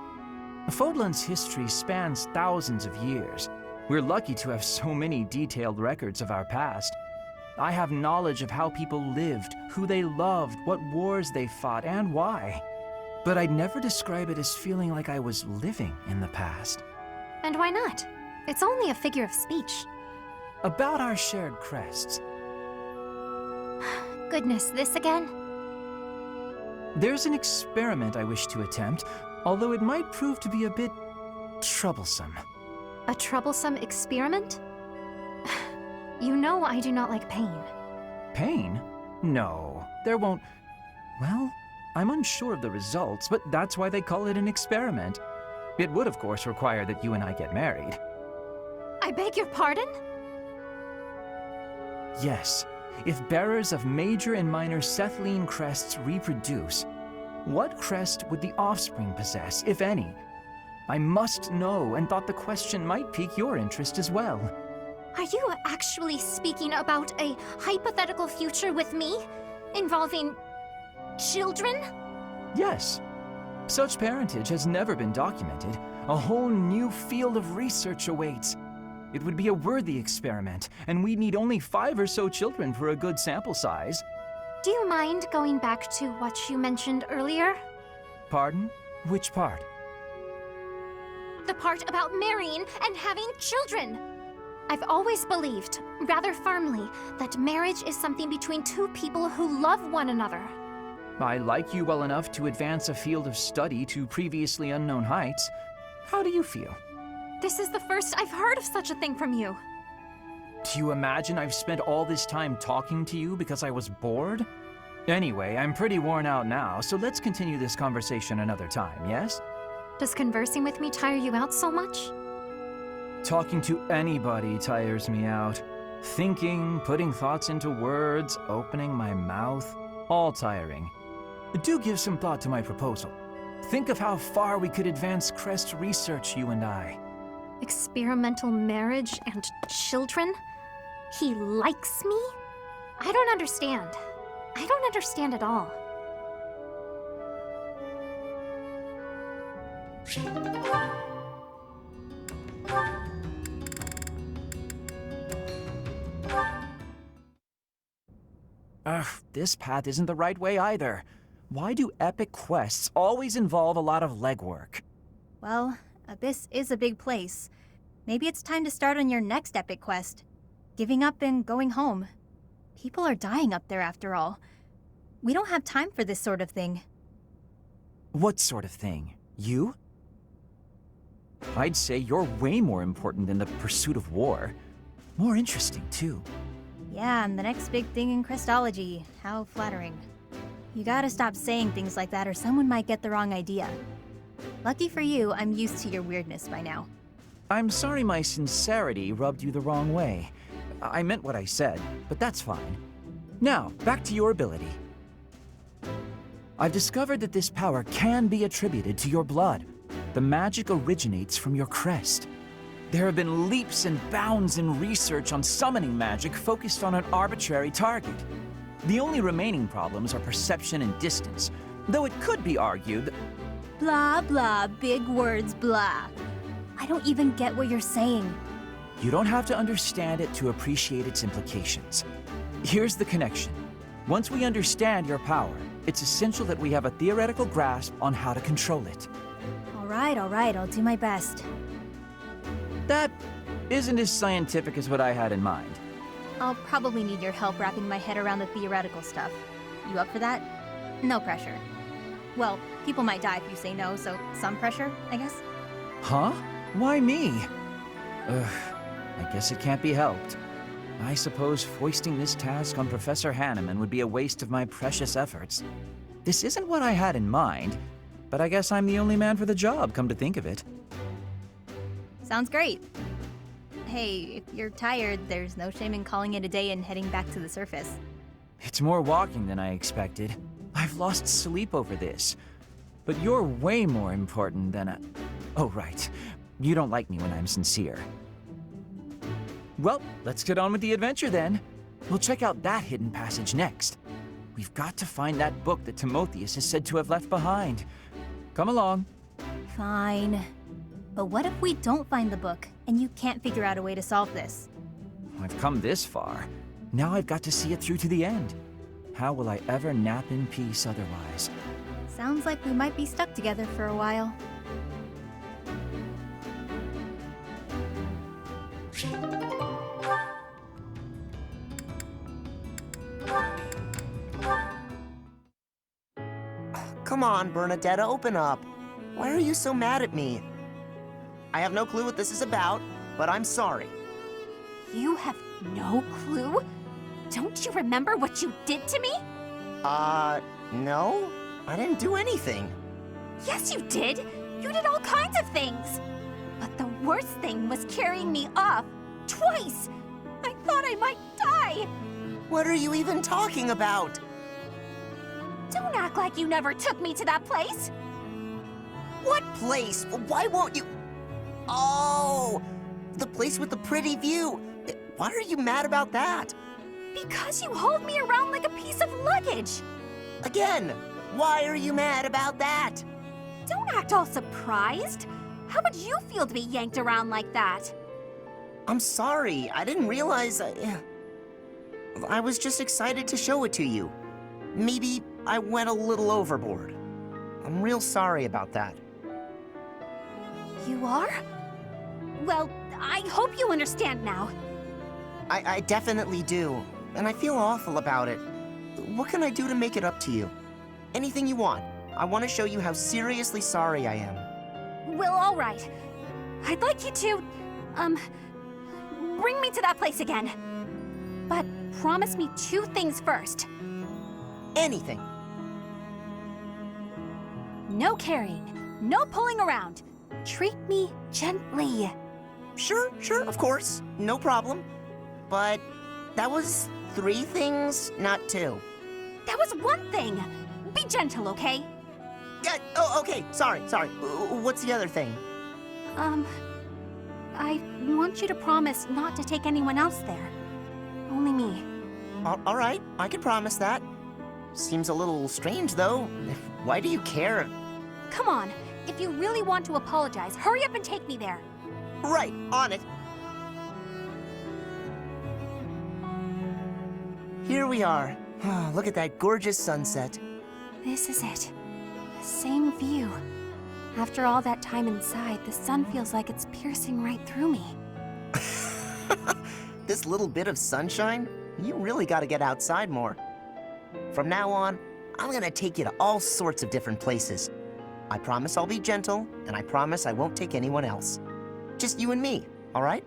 Fodlan's history spans thousands of years. We're lucky to have so many detailed records of our past. I have knowledge of how people lived, who they loved, what wars they fought, and why. But I'd never describe it as feeling like I was living in the past. And why not? It's only a figure of speech. About our shared crests. Goodness, this again? There's an experiment I wish to attempt, although it might prove to be a bit troublesome. A troublesome experiment? You know I do not like pain. Pain? No, there won't... Well, I'm unsure of the results, but that's why they call it an experiment. It would, of course, require that you and I get married. I beg your pardon? Yes, if bearers of major and minor Cethline crests reproduce, what crest would the offspring possess, if any? I must know, and thought the question might pique your interest as well. Are you actually speaking about a hypothetical future with me? Involving children? Yes. Such parentage has never been documented. A whole new field of research awaits. It would be a worthy experiment, and we'd need only 5 or so children for a good sample size. Do you mind going back to what you mentioned earlier? Pardon? Which part? The part about marrying and having children! I've always believed, rather firmly, that marriage is something between two people who love one another. I like you well enough to advance a field of study to previously unknown heights. How do you feel? This is the first I've heard of such a thing from you. Do you imagine I've spent all this time talking to you because I was bored? Anyway, I'm pretty worn out now, so let's continue this conversation another time, yes? Does conversing with me tire you out so much? Talking to anybody tires me out. Thinking, putting thoughts into words, opening my mouth, all tiring. Do give some thought to my proposal. Think of how far we could advance crest research, you and I. Experimental marriage and children? He likes me? I don't understand. I don't understand at all. This path isn't the right way either. Why do epic quests always involve a lot of legwork? Well, Abyss is a big place. Maybe it's time to start on your next epic quest. Giving up and going home. People are dying up there after all. We don't have time for this sort of thing. What sort of thing? You? I'd say you're way more important than the pursuit of war. More interesting, too. Yeah, and the next big thing in Crestology. How flattering. You gotta stop saying things like that or someone might get the wrong idea. Lucky for you, I'm used to your weirdness by now. I'm sorry my sincerity rubbed you the wrong way. I meant what I said, but that's fine. Now, back to your ability. I've discovered that this power can be attributed to your blood. The magic originates from your crest. There have been leaps and bounds in research on summoning magic focused on an arbitrary target. The only remaining problems are perception and distance, though it could be argued that... Blah, blah, big words, blah. I don't even get what you're saying. You don't have to understand it to appreciate its implications. Here's the connection. Once we understand your power, it's essential that we have a theoretical grasp on how to control it. All right, I'll do my best. That isn't as scientific as what I had in mind. I'll probably need your help wrapping my head around the theoretical stuff. You up for that? No pressure. Well, people might die if you say no, so some pressure, I guess. Huh? Why me? I guess it can't be helped. I suppose foisting this task on Professor Hanneman would be a waste of my precious efforts. This isn't what I had in mind, but I guess I'm the only man for the job, come to think of it. Sounds great. Hey, if you're tired, there's no shame in calling it a day and heading back to the surface. It's more walking than I expected. I've lost sleep over this. But you're way more important than a... Oh, right. You don't like me when I'm sincere. Well, let's get on with the adventure then. We'll check out that hidden passage next. We've got to find that book that Timotheus is said to have left behind. Come along. Fine. But what if we don't find the book, and you can't figure out a way to solve this? I've come this far. Now I've got to see it through to the end. How will I ever nap in peace otherwise? Sounds like we might be stuck together for a while. Come on, Bernadetta, open up. Why are you so mad at me? I have no clue what this is about, but I'm sorry. You have no clue? Don't you remember what you did to me? No. I didn't do anything. Yes, you did. You did all kinds of things. But the worst thing was carrying me off. Twice. I thought I might die. What are you even talking about? Don't act like you never took me to that place. What place? Why won't you? Oh, the place with the pretty view. Why are you mad about that? Because you hauled me around like a piece of luggage. Again, why are you mad about that? Don't act all surprised. How would you feel to be yanked around like that? I'm sorry. I didn't realize. I was just excited to show it to you. Maybe I went a little overboard. I'm real sorry about that. You are? Well, I hope you understand now. I definitely do, and I feel awful about it. What can I do to make it up to you? Anything you want. I want to show you how seriously sorry I am. Well, all right. I'd like you to, bring me to that place again. But promise me 2 things first. Anything. No carrying, no pulling around. Treat me gently. Sure, of course. No problem. But that was 3 things, not 2. That was 1 thing. Be gentle, okay? Okay. Sorry. What's the other thing? I want you to promise not to take anyone else there. Only me. All right, I can promise that. Seems a little strange, though. Why do you care? Come on. If you really want to apologize, hurry up and take me there. Right, on it. Here we are. Look at that gorgeous sunset. This is it. The same view. After all that time inside, the sun feels like it's piercing right through me. This little bit of sunshine? You really gotta get outside more. From now on, I'm gonna take you to all sorts of different places. I promise I'll be gentle, and I promise I won't take anyone else. Just you and me, all right?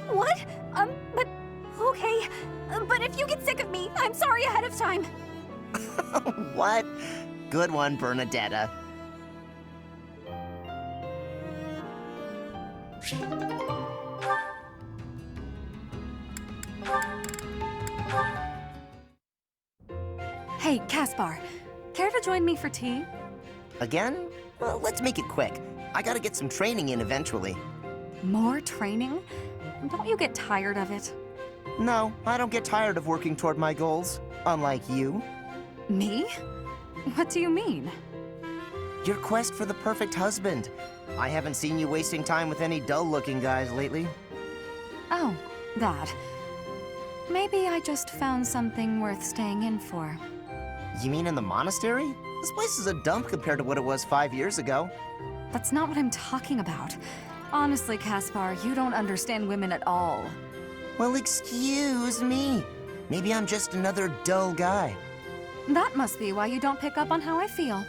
What? But... Okay. But if you get sick of me, I'm sorry ahead of time. What? Good one, Bernadetta. Hey, Caspar, care to join me for tea? Again? Well, let's make it quick. I gotta get some training in eventually. More training? Don't you get tired of it? No, I don't get tired of working toward my goals, unlike you. Me? What do you mean? Your quest for the perfect husband. I haven't seen you wasting time with any dull-looking guys lately. Oh, that. Maybe I just found something worth staying in for. You mean in the monastery? This place is a dump compared to what it was 5 years ago. That's not what I'm talking about. Honestly, Caspar, you don't understand women at all. Well, excuse me. Maybe I'm just another dull guy. That must be why you don't pick up on how I feel.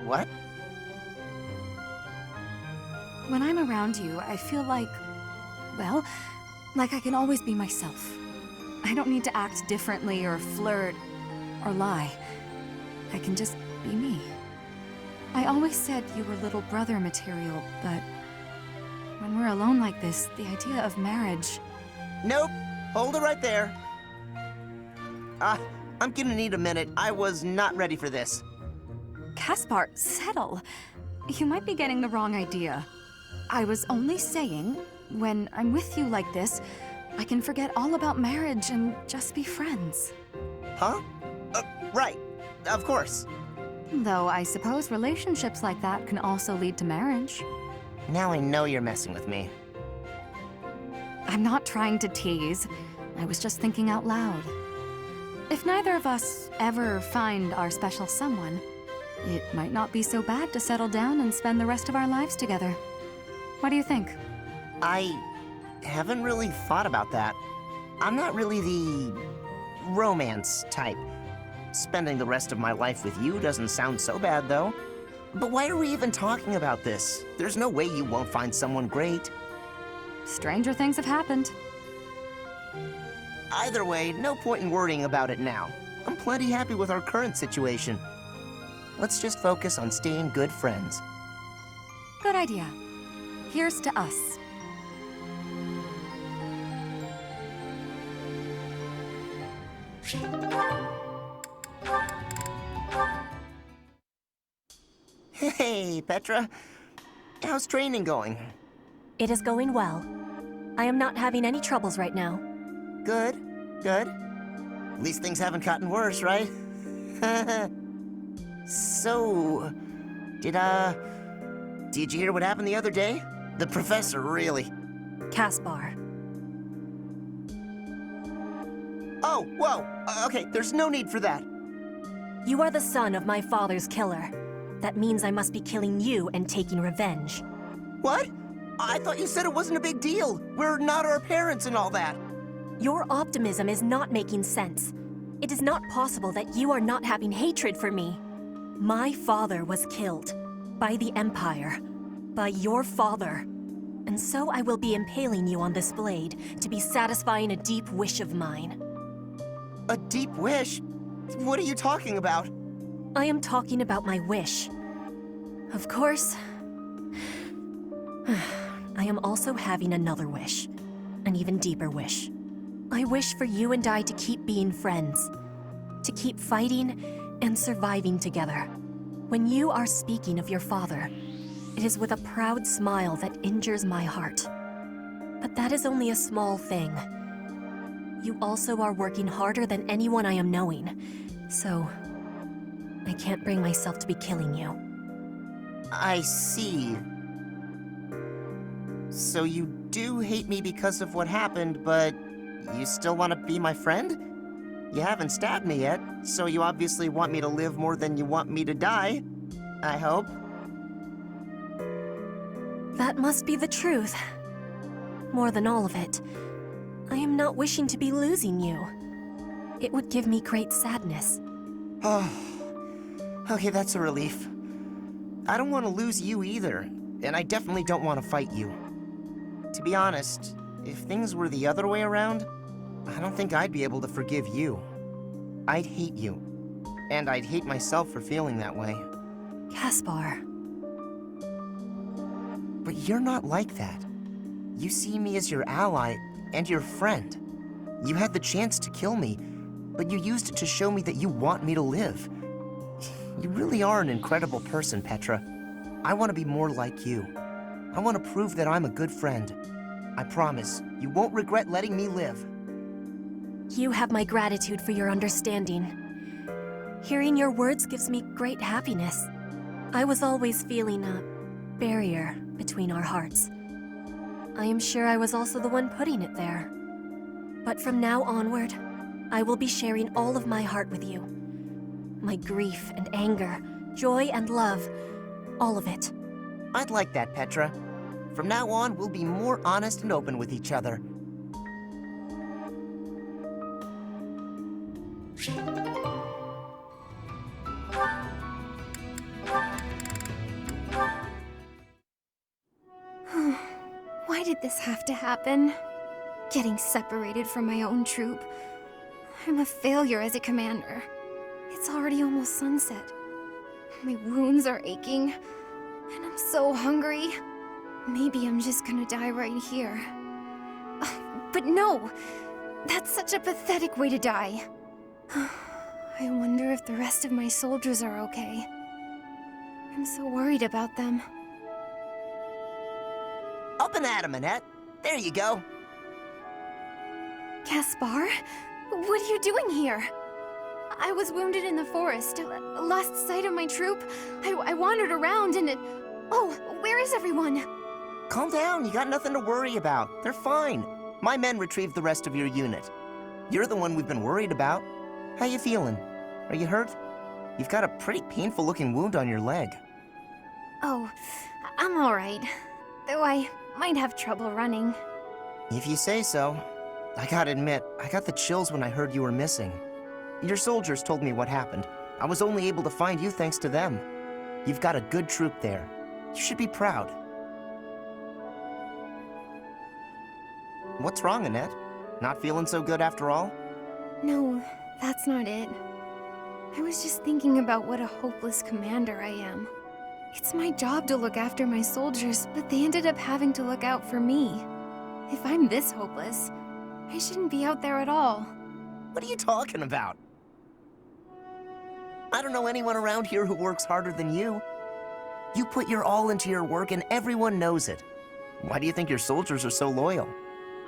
What? When I'm around you, I feel like, well, like I can always be myself. I don't need to act differently or flirt or lie. I can just be me. I always said you were little brother material, but when we're alone like this, the idea of marriage... Nope. Hold it right there. I'm gonna need a minute. I was not ready for this. Caspar, settle. You might be getting the wrong idea. I was only saying, when I'm with you like this, I can forget all about marriage and just be friends. Huh? Right. Of course. Though I suppose relationships like that can also lead to marriage. Now I know you're messing with me. I'm not trying to tease. I was just thinking out loud. If neither of us ever find our special someone, it might not be so bad to settle down and spend the rest of our lives together. What do you think? I haven't really thought about that. I'm not really the romance type. Spending the rest of my life with you doesn't sound so bad, though. But why are we even talking about this? There's no way you won't find someone great. Stranger things have happened. Either way, no point in worrying about it now. I'm plenty happy with our current situation. Let's just focus on staying good friends. Good idea. Here's to us. Hey, Petra. How's training going? It is going well. I am not having any troubles right now. Good, good. At least things haven't gotten worse, right? So, did you hear what happened the other day? The professor, really. Caspar. Oh, whoa, okay, there's no need for that. You are the son of my father's killer. That means I must be killing you and taking revenge. What? I thought you said it wasn't a big deal. We're not our parents and all that. Your optimism is not making sense. It is not possible that you are not having hatred for me. My father was killed. By the Empire. By your father. And so I will be impaling you on this blade to be satisfying a deep wish of mine. A deep wish? What are you talking about? I am talking about my wish. Of course, I am also having another wish. An even deeper wish. I wish for you and I to keep being friends. To keep fighting and surviving together. When you are speaking of your father, it is with a proud smile that injures my heart. But that is only a small thing. You also are working harder than anyone I am knowing, so I can't bring myself to be killing you. I see. So you do hate me because of what happened, but you still want to be my friend? You haven't stabbed me yet, so you obviously want me to live more than you want me to die. I hope. That must be the truth. More than all of it, I am not wishing to be losing you. It would give me great sadness. Oh, okay, that's a relief. I don't want to lose you either, and I definitely don't want to fight you. To be honest, if things were the other way around, I don't think I'd be able to forgive you. I'd hate you, and I'd hate myself for feeling that way. Caspar. But you're not like that. You see me as your ally and your friend. You had the chance to kill me, but you used it to show me that you want me to live. You really are an incredible person, Petra. I want to be more like you. I want to prove that I'm a good friend. I promise, you won't regret letting me live. You have my gratitude for your understanding. Hearing your words gives me great happiness. I was always feeling a barrier between our hearts. I am sure I was also the one putting it there. But from now onward, I will be sharing all of my heart with you. My grief and anger, joy and love, all of it. I'd like that, Petra. From now on, we'll be more honest and open with each other. Why did this have to happen? Getting separated from my own troop. I'm a failure as a commander. It's already almost sunset. My wounds are aching, and I'm so hungry. Maybe I'm just gonna die right here. But no! That's such a pathetic way to die. I wonder if the rest of my soldiers are okay. I'm so worried about them. Up and at 'em, Annette. There you go. Caspar? What are you doing here? I was wounded in the forest, lost sight of my troop. I wandered around and Oh, where is everyone? Calm down, you got nothing to worry about. They're fine. My men retrieved the rest of your unit. You're the one we've been worried about. How you feeling? Are you hurt? You've got a pretty painful-looking wound on your leg. Oh, I'm alright. Though I might have trouble running. If you say so. I gotta admit, I got the chills when I heard you were missing. Your soldiers told me what happened. I was only able to find you thanks to them. You've got a good troop there. You should be proud. What's wrong, Annette? Not feeling so good after all? No, that's not it. I was just thinking about what a hopeless commander I am. It's my job to look after my soldiers, but they ended up having to look out for me. If I'm this hopeless, I shouldn't be out there at all. What are you talking about? I don't know anyone around here who works harder than you. You put your all into your work and everyone knows it. Why do you think your soldiers are so loyal?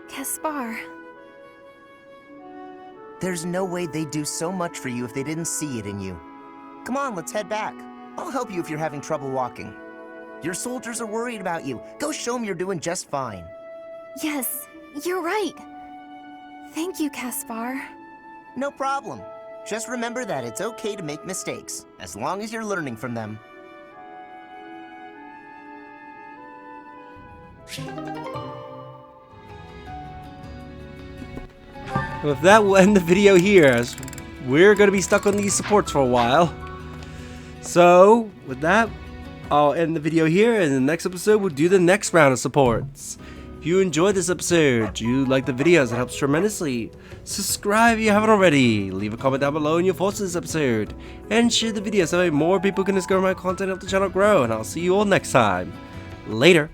Caspar. There's no way they'd do so much for you if they didn't see it in you. Come on, let's head back. I'll help you if you're having trouble walking. Your soldiers are worried about you. Go show them you're doing just fine. Yes, you're right. Thank you, Caspar. No problem. Just remember that it's okay to make mistakes, as long as you're learning from them. With that, we'll end the video here, as we're going to be stuck on these supports for a while. So, with that, I'll end the video here, and in the next episode, we'll do the next round of supports. If you enjoyed this episode, you like the videos, it helps tremendously. Subscribe if you haven't already. Leave a comment down below on your thoughts on this episode. And share the video so that more people can discover my content and help the channel grow. And I'll see you all next time. Later.